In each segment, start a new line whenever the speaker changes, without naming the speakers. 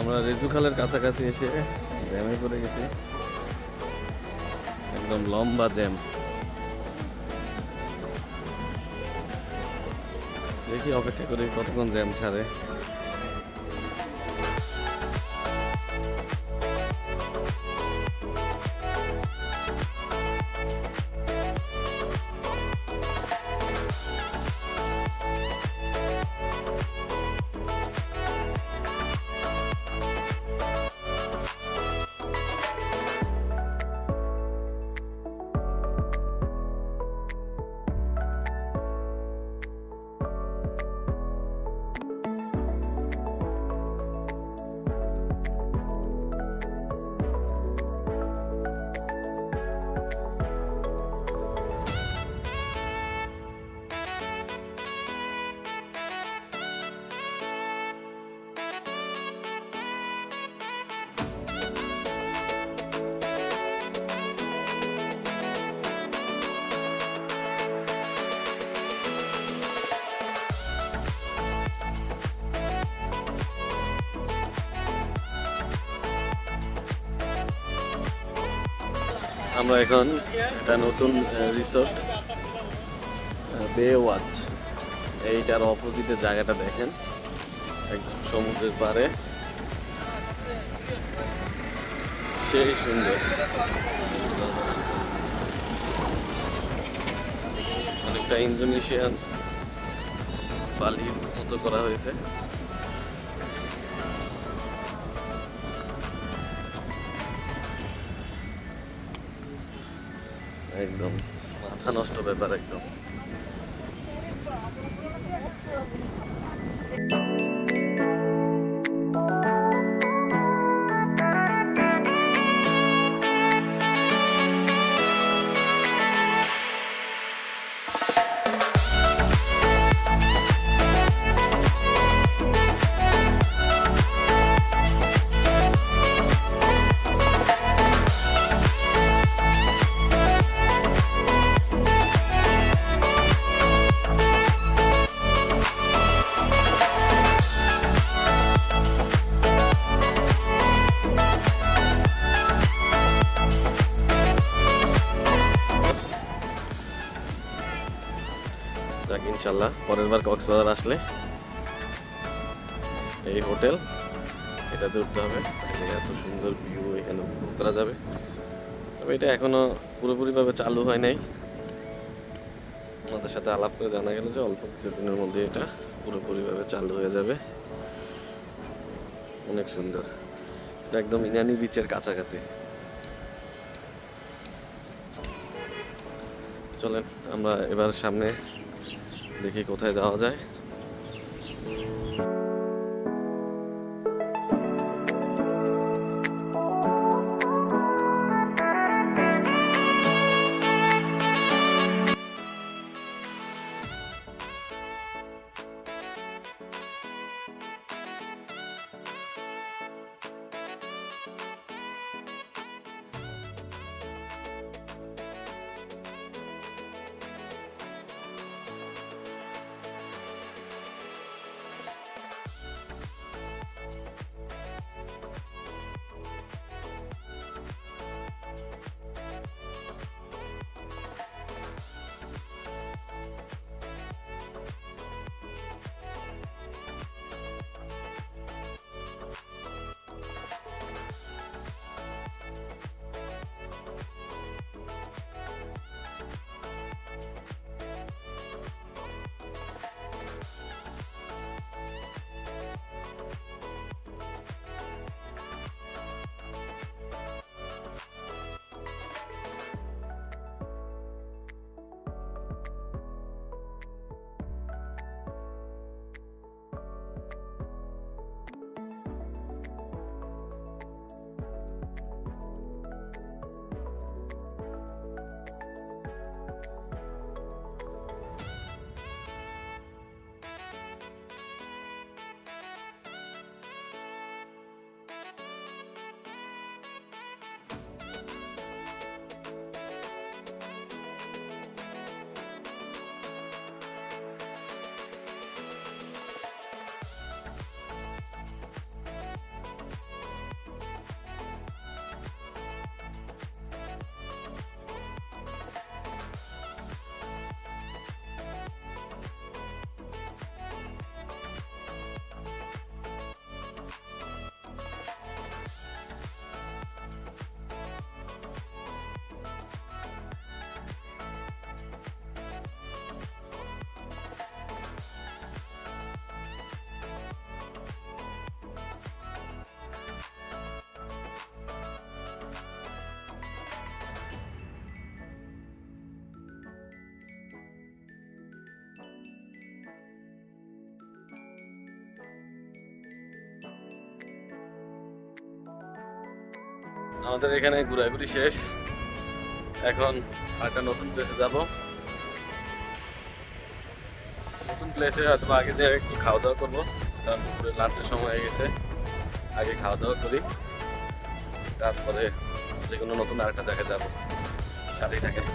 আমরা রেজুখালের কাছাকাছি এসে জ্যামে পড়ে গেছি, একদম লম্বা জ্যাম। দেখি অপেক্ষা করি কতক্ষণ জ্যাম ছাড়ে। আমরা এখন একটা নতুন রিসোর্ট বে ওয়াচ, এইটার অপোজিটের জায়গাটা দেখেন, একদম সমুদ্রের পাড়ে, সেই সুন্দর। অনেকটা ইন্দোনেশিয়ান বালির মতো করা হয়েছে। একদম মাথা নষ্ট ব্যাপার একদম। যাক, ইনশাল্লাহ পরের বার কক্সবাজার আসলে এই হোটেল এটাতে উঠতে হবে। এত সুন্দর ভিউ এখানে উপভোগ করা যাবে। তবে এটা এখনো পুরোপুরিভাবে চালু হয় নাই। আমাদের সাথে আলাপ করে জানা গেল যে অল্প কিছুদিনের মধ্যে এটা পুরোপুরিভাবে চালু হয়ে যাবে। অনেক সুন্দর, এটা একদম ইনানি বিচের কাছাকাছি। চলেন আমরা এবার সামনে দেখি কোথায় যাওয়া যায়। আমাদের এখানে ঘোরাঘুরি শেষ। এখন একটা নতুন প্লেসে যাব। নতুন প্লেসে হয়তো আগে যে একটু খাওয়া দাওয়া করবো, কারণ দুপুরে লাঞ্চের সময় হয়ে গেছে। আগে খাওয়া দাওয়া করি, তারপরে যে কোনো নতুন আরেকটা জায়গায় যাবো। সাথেই থাকেন।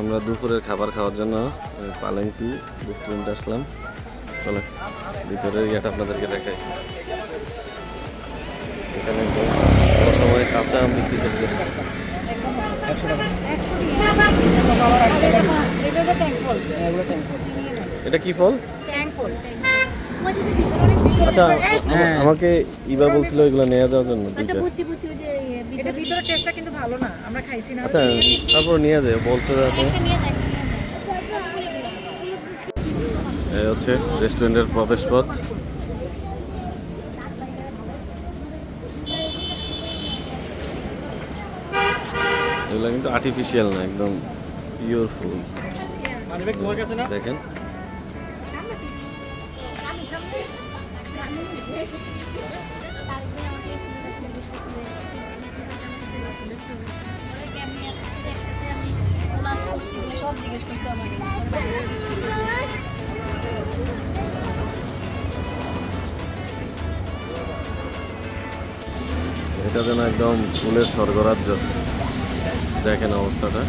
আমরা দুপুরের খাবার খাওয়ার জন্য পালেঙ্কি রেস্টুরেন্টে আসলাম। চলে ভিতরের ইয়েটা আপনাদেরকে দেখাই। এখানে বড় সময় কাঁচা আম বিক্রি করতেছে। এটা কি ফল? আচ্ছা, আমাকে ইবা বলছিল এগুলো নিয়ে যাওয়ার জন্য।
আচ্ছা বুঝছি বুঝছি, ওই যে এটা ভিতরে টেস্টটা কিন্তু ভালো না, আমরা খাইছি না।
আচ্ছা, তারপর নিয়ে যায় বলছে যাতে। এই হচ্ছে রেস্টুরেন্টের প্রবেশ পথ। এগুলো কিন্তু আর্টিফিশিয়াল না, একদম পিওর ফুল। দেখেন
সব জিজ্ঞেস করছে আমাকে।
এটা যেন একদম ফুলের স্বর্গরাজ্য। দেখেন অবস্থাটা,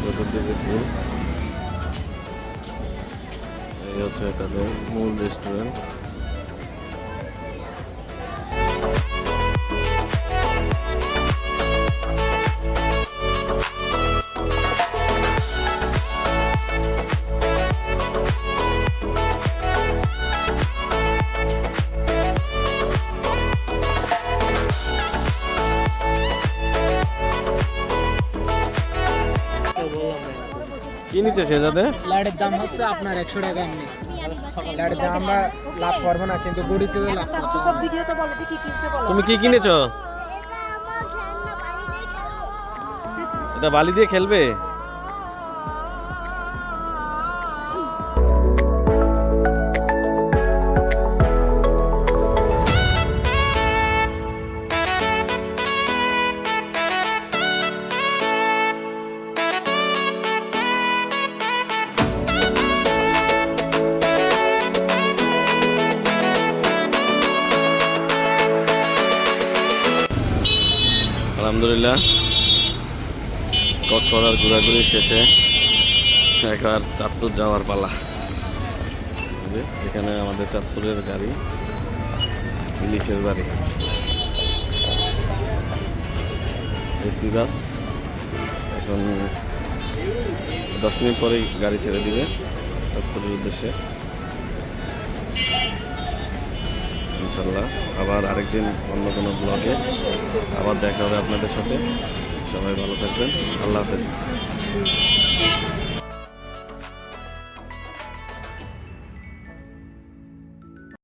চতুর্দিকে ফুল। এই হচ্ছে তাদের মূল রেস্টুরেন্ট। কি নিচ্ছে সে যাতে?
লাইটের দাম হচ্ছে আপনার 100 টাকা এমনি। লাইটের দাম আমরা লাভ করবো না, কিন্তু গুড়ি থেকে লাভ করছি।
ভিডিওতে বলো কি কিনছে বলো।
তুমি কি কিনেছো? এটা বালি দিয়ে খেলবে? আলহামদুলিল্লাহ, কক্সবাজার ঘোরাঘুরি শেষে একবার চাঁদপুর যাওয়ার পালা। যে এখানে আমাদের চাঁদপুরের গাড়ি, ইলিশের বাড়ি, এসি বাস। এখন 10 মিনিট পরেই গাড়ি ছেড়ে দিবে চাঁদপুরের উদ্দেশ্যে। ইনশাল্লাহ আবার আরেকদিন অন্য কোনো ব্লগে আবার দেখা হবে আপনাদের সাথে। সবাই ভালো থাকবেন। আল্লাহ হাফেজ।